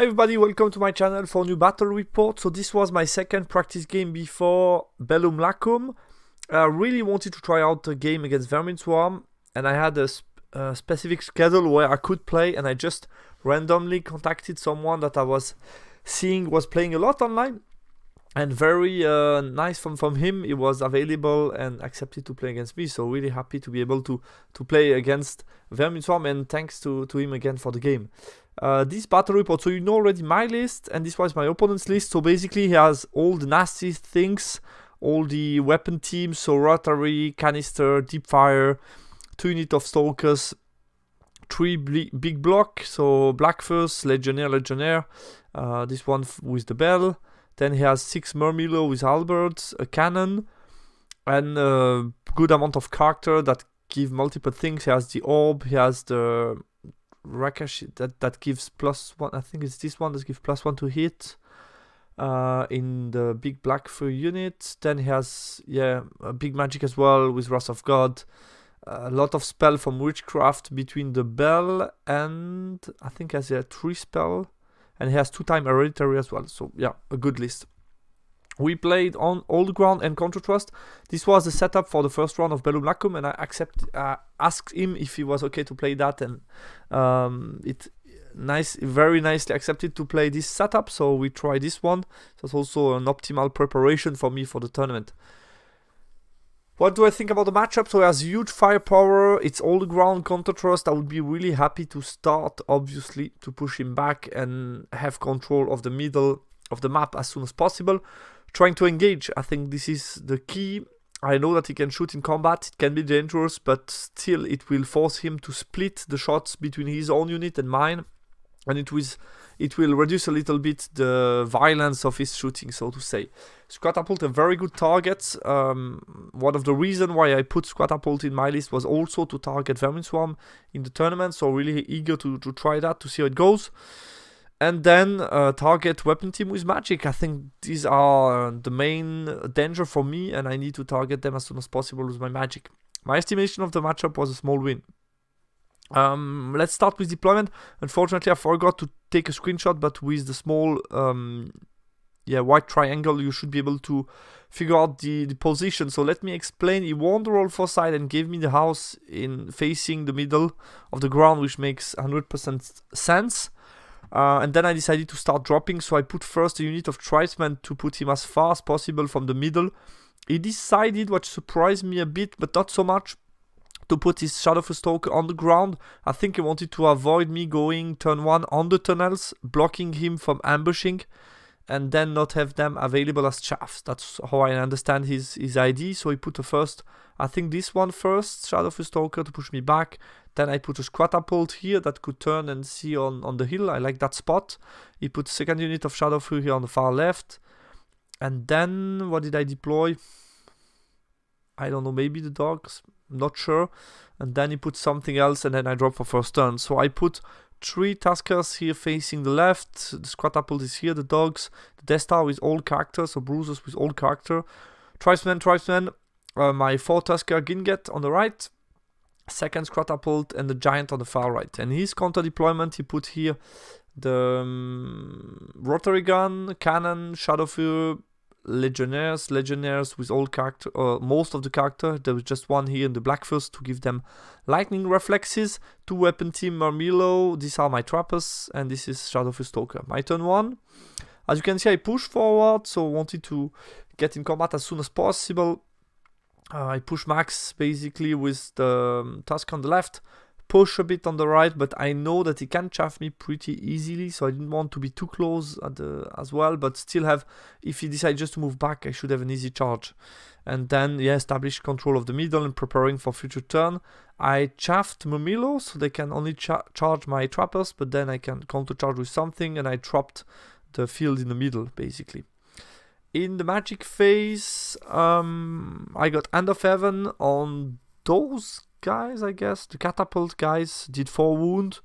everybody, welcome to my channel for a new battle report. So this was my second practice game before Bellum Lacum. I really wanted to try out a game against Vermin Swarm, and I had a specific schedule where I could play, and I just randomly contacted someone that I was seeing was playing a lot online, and very nice from him. He was available and accepted to play against me, so really happy to be able to play against Vermin Swarm, and thanks to him again for the game. This battle report, so you know already my list, and this was my opponent's list. So basically he has all the nasty things, all the weapon teams, so rotary, canister, deep fire, 2 units of stalkers, 3 big block, so black first, legionnaire, this one with the bell. Then he has 6 murmillo with halberds, a cannon, and a good amount of character that give multiple things. He has the orb, he has the Rakash that gives +1. I think it's this one that gives +1 to hit in the big black fur unit. Then he has a big magic as well with Wrath of God. A lot of spell from witchcraft between the bell and I think he has a 3 spell, and he has 2-time hereditary as well. So yeah, a good list. We played on Old Ground and Counter Trust. This was the setup for the first round of Bellum Lacum, and I asked him if he was okay to play that, and very nicely accepted to play this setup. So we tried this one. That's also an optimal preparation for me for the tournament. What do I think about the matchup? So it has huge firepower. It's Old Ground, Counter Trust. I would be really happy to start, obviously, to push him back and have control of the middle of the map as soon as possible. Trying to engage, I think this is the key. I know that he can shoot in combat, it can be dangerous, but still it will force him to split the shots between his own unit and mine, and it will reduce a little bit the violence of his shooting, so to say. Squatapult are very good targets. One of the reasons why I put Squatapult in my list was also to target Vermin Swarm in the tournament, so really eager to try that, to see how it goes. And then target weapon team with magic. I think these are the main danger for me, and I need to target them as soon as possible with my magic. My estimation of the matchup was a small win. Let's start with deployment. Unfortunately, I forgot to take a screenshot, but with the small white triangle, you should be able to figure out the position. So let me explain. He won the roll foresight and gave me the house in facing the middle of the ground, which makes 100% sense. And then I decided to start dropping, so I put first a unit of tribesmen to put him as far as possible from the middle. He decided, what surprised me a bit, but not so much, to put his Shadow Stalker on the ground. I think he wanted to avoid me going turn 1 on the tunnels, blocking him from ambushing, and then not have them available as chaffs. That's how I understand his idea. So he put a first, I think this one first, Shadow Stalker to push me back. Then I put a Squatapult here that could turn and see on the hill. I like that spot. He put second unit of Shadow Fury here on the far left. And then what did I deploy? I don't know, maybe the dogs, not sure. And then he put something else, and then I drop for first turn. So I put 3 Tuskers here facing the left. The Squatapult is here, the dogs. The Death Star with all characters, so bruisers with all character. Tribesmen. My 4 Tusker Ginget on the right. Second Squatapult and the Giant on the far right. And his counter deployment, he put here the rotary gun, cannon, Shadow Fury, legionnaires with all character, most of the character. There was just one here in the black first to give them lightning reflexes. 2 weapon team Murmillo. These are my trappers, and this is Shadow Fury Stalker. My turn 1. As you can see, I push forward, so wanted to get in combat as soon as possible. I push max basically with the Tusk on the left, push a bit on the right, but I know that he can chaff me pretty easily, so I didn't want to be too close as well, but still have, if he decides just to move back, I should have an easy charge. And then, establish control of the middle and preparing for future turn. I chaffed Murmillo, so they can only charge my trappers, but then I can counter charge with something, and I trapped the field in the middle, basically. In the magic phase, I got End of Heaven on those guys, I guess. The catapult guys did 4 wound.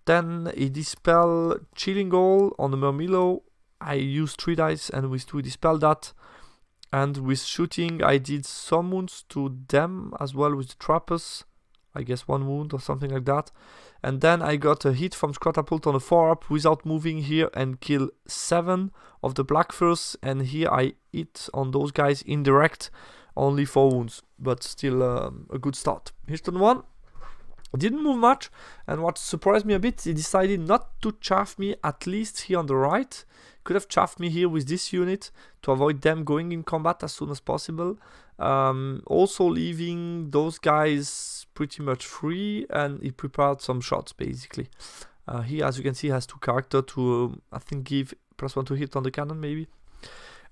Then a dispel Chilling Goal on the Murmillo. I used 3 dice and with 2 dispel that. And with shooting, I did some wounds to them as well with the trappers. I guess 1 wound or something like that. And then I got a hit from Scratapult on a 4-up without moving here and kill 7 of the Blackfurs. And here I hit on those guys indirect, only 4 wounds, but still a good start. Here's turn 1. Didn't move much, and what surprised me a bit, he decided not to chaff me, at least here on the right. Could have chaffed me here with this unit to avoid them going in combat as soon as possible. Also leaving those guys pretty much free, and he prepared some shots basically. Here, as you can see, has 2 characters to, I think, give +1 to hit on the cannon maybe.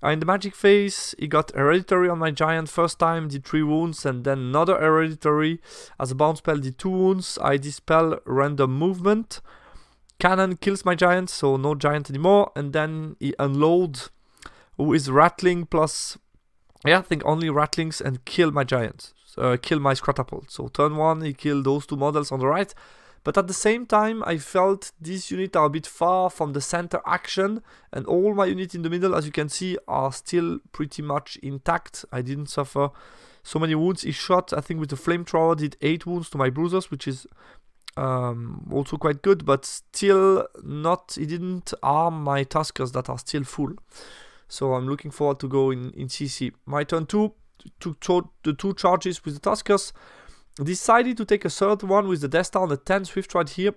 In the magic phase, he got hereditary on my giant first time, did 3 wounds, and then another hereditary. As a bounce spell, did 2 wounds. I dispel random movement. Cannon kills my giant, so no giant anymore. And then he unload, who is rattling plus, yeah, I think only rattlings, and kill my giant. Kill my Scratapult. So turn 1, he killed those 2 models on the right. But at the same time, I felt these units are a bit far from the center action, and all my units in the middle, as you can see, are still pretty much intact. I didn't suffer so many wounds. He shot, I think with the flamethrower, did 8 wounds to my bruisers, which is also quite good, but still not, he didn't harm my Tuskers that are still full. So I'm looking forward to go in CC. My turn 2, took the 2 charges with the Tuskers. Decided to take a 3rd one with the Death Star on the 10 Swift right here.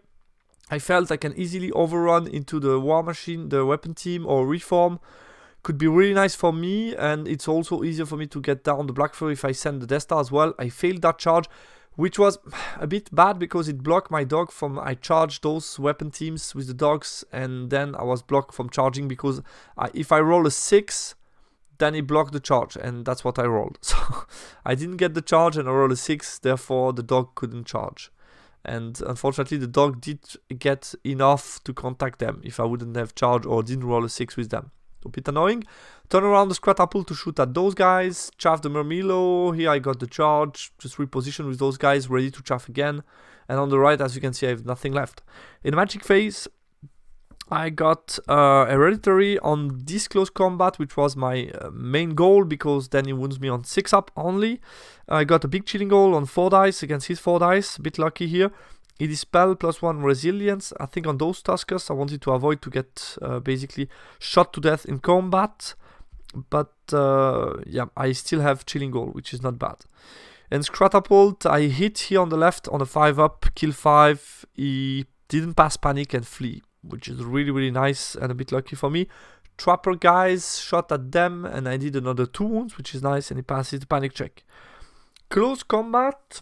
I felt I can easily overrun into the War Machine, the weapon team, or Reform. Could be really nice for me, and it's also easier for me to get down the Blackfur if I send the Death Star as well. I failed that charge, which was a bit bad because it blocked my dog from, I charged those weapon teams with the dogs, and then I was blocked from charging because if I roll a 6, then he blocked the charge, and that's what I rolled. So I didn't get the charge, and I rolled a 6, therefore the dog couldn't charge. And unfortunately, the dog did get enough to contact them if I wouldn't have charged or didn't roll a 6 with them. So a bit annoying. Turn around the Scratapult to shoot at those guys. Chaff the Murmillo. Here I got the charge. Just reposition with those guys, ready to chaff again. And on the right, as you can see, I have nothing left. In the magic phase, I got hereditary on this close combat, which was my main goal, because then he wounds me on 6-up only. I got a big chilling goal on 4 dice against his 4 dice. A bit lucky here. He dispel +1 resilience. I think on those Tuskers I wanted to avoid to get basically shot to death in combat. But yeah, I still have chilling goal, which is not bad. And Scratapult, I hit here on the left on a 5-up, kill 5. He didn't pass panic and flee, which is really, really nice and a bit lucky for me. Trapper guys shot at them, and I did another 2 wounds, which is nice, and he passes the panic check. Close combat,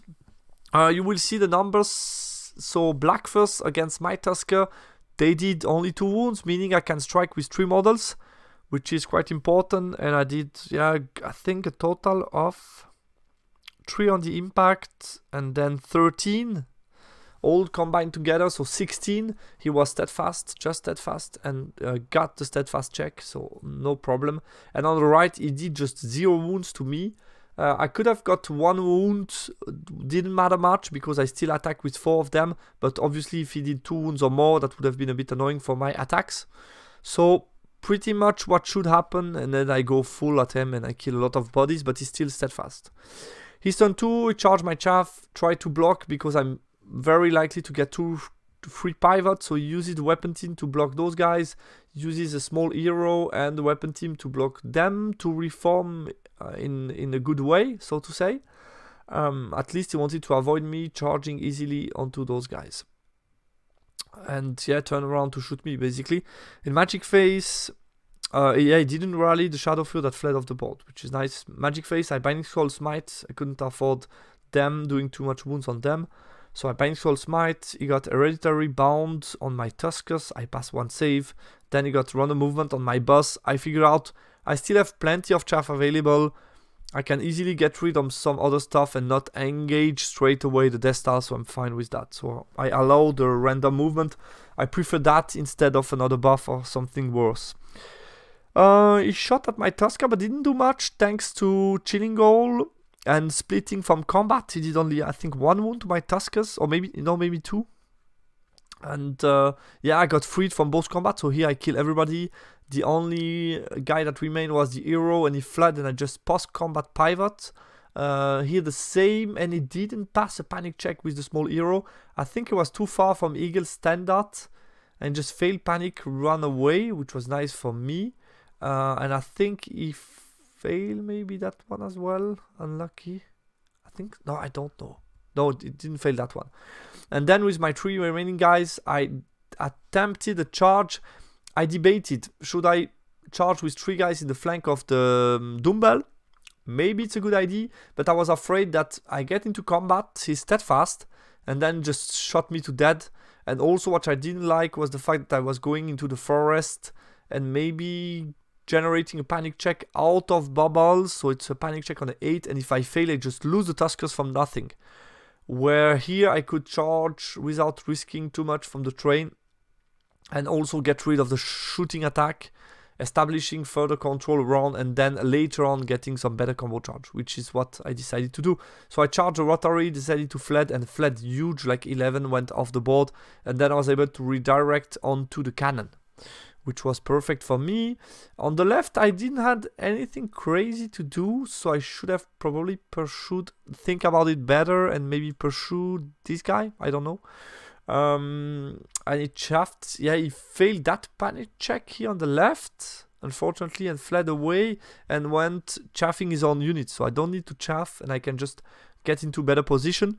you will see the numbers. So Blackfurs against my Tusker, they did only 2 wounds, meaning I can strike with 3 models, which is quite important. And I did, yeah, I think a total of 3 on the impact, and then 13 all combined together, so 16. He was steadfast, just steadfast, and got the steadfast check, so no problem. And on the right, he did just 0 wounds to me. I could have got 1 wound, didn't matter much because I still attack with 4 of them, but obviously if he did 2 wounds or more, that would have been a bit annoying for my attacks. So pretty much what should happen, and then I go full at him and I kill a lot of bodies, but he's still steadfast. His turn 2, he charged my chaff, try to block because I'm very likely to get 2 to 3 pivots, so he uses the weapon team to block those guys, uses a small hero and the weapon team to block them, to reform in a good way, so to say. At least he wanted to avoid me charging easily onto those guys. And yeah, turn around to shoot me basically. In magic phase, yeah, he didn't rally the Shadow Fear that fled off the board, which is nice. Magic phase, I Binding Scroll Smite. I couldn't afford them doing too much wounds on them. So I Binding Scroll Smite, he got Hereditary Bound on my Tuskers, I passed 1 save. Then he got Random Movement on my boss. I figured out I still have plenty of chaff available. I can easily get rid of some other stuff and not engage straight away the Death Star, so I'm fine with that. So I allow the random movement. I prefer that instead of another buff or something worse. He shot at my Tusker but didn't do much thanks to Chilling Goal and splitting from combat. He did only, I think, 1 wound to my Tuskers, or maybe, no, maybe 2. And yeah, I got freed from both combat, so here I kill everybody. The only guy that remained was the hero, and he fled, and I just post-combat pivot. Here the same, and he didn't pass a panic check with the small hero. I think it was too far from Eagle's standard and just failed panic, run away, which was nice for me. And I think he failed maybe that one as well. Unlucky. I think, no, I don't know. No, it didn't fail that one. And then with my 3 remaining guys, I attempted a charge. I debated, should I charge with 3 guys in the flank of the dumbbell? Maybe it's a good idea, but I was afraid that I get into combat, he's steadfast, and then just shot me to death. And also what I didn't like was the fact that I was going into the forest and maybe generating a panic check out of bubbles, so it's a panic check on the 8, and if I fail I just lose the Tuskers from nothing. Where here I could charge without risking too much from the train and also get rid of the shooting attack, establishing further control around, and then later on getting some better combo charge, which is what I decided to do. So I charged a rotary, decided to fled, and fled huge, like 11 went off the board, and then I was able to redirect onto the cannon, which was perfect for me. On the left, I didn't have anything crazy to do, so I should have probably think about it better, and maybe pursue this guy, I don't know. And he chaffed, yeah, he failed that panic check here on the left, unfortunately, and fled away and went chaffing his own units. So I don't need to chaff, and I can just get into better position.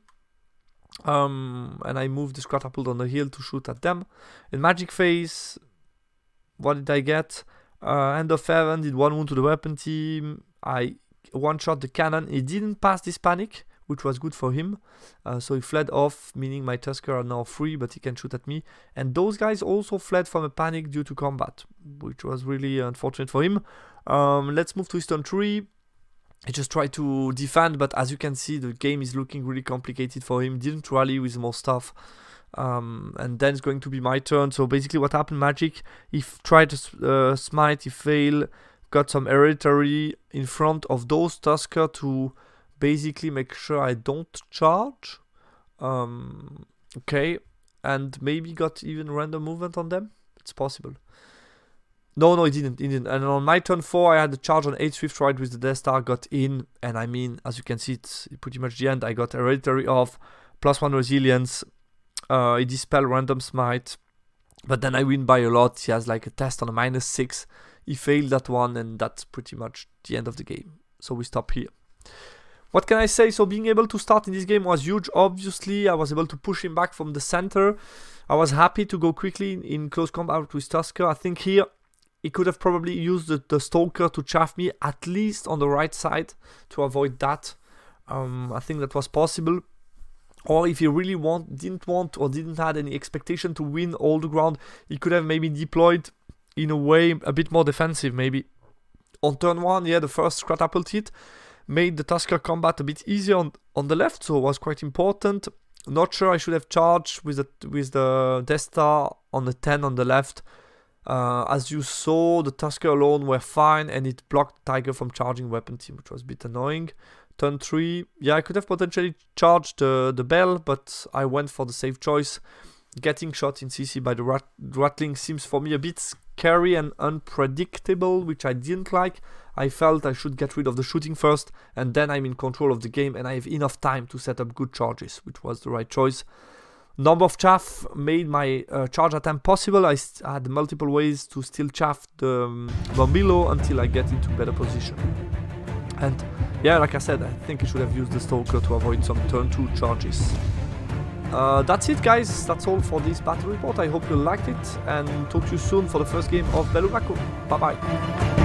And I moved the catapult on the hill to shoot at them. In magic phase, what did I get? End of heaven, did 1 wound to the weapon team. I one-shot the cannon. He didn't pass this panic, which was good for him. So he fled off, meaning my Tusker are now free, but he can shoot at me. And those guys also fled from a panic due to combat, which was really unfortunate for him. Let's move to his turn 3. He just tried to defend, but as you can see, the game is looking really complicated for him. Didn't rally with more stuff. And then it's going to be my turn. So basically what happened, Magic, he tried to smite, he failed, got some hereditary in front of those Tusker to basically make sure I don't charge. Okay, and maybe got even random movement on them. It's possible. No, he didn't. And on my turn 4, I had the charge on 8 Swift Ride with the Death Star, got in, and I mean, as you can see, it's pretty much the end. I got hereditary off, +1 resilience, he dispel random smite, but then I win by a lot. He has like a test on a -6. He failed that one, and that's pretty much the end of the game. So we stop here. What can I say? So being able to start in this game was huge. Obviously, I was able to push him back from the center. I was happy to go quickly in close combat with Tusker. I think here he could have probably used the Stalker to chaff me, at least on the right side, to avoid that. I think that was possible. Or if he really didn't have any expectation to win all the ground, he could have maybe deployed in a way a bit more defensive, maybe. On turn 1, yeah, the first catapult hit made the Tusker combat a bit easier on the left, so it was quite important. Not sure I should have charged with the Death Star on the 10 on the left. As you saw, the Tusker alone were fine, and it blocked the Tiger from charging weapon team, which was a bit annoying. Turn 3, yeah, I could have potentially charged the bell, but I went for the safe choice. Getting shot in CC by the Ratling seems for me a bit scary and unpredictable, which I didn't like. I felt I should get rid of the shooting first, and then I'm in control of the game, and I have enough time to set up good charges, which was the right choice. Number of chaff made my charge attempt possible. I had multiple ways to still chaff the Bombilo until I get into better position. And yeah, like I said, I think I should have used the Stalker to avoid some turn 2 charges. That's it, guys. That's all for this battle report. I hope you liked it, and talk to you soon for the first game of Belluvaco. Bye bye.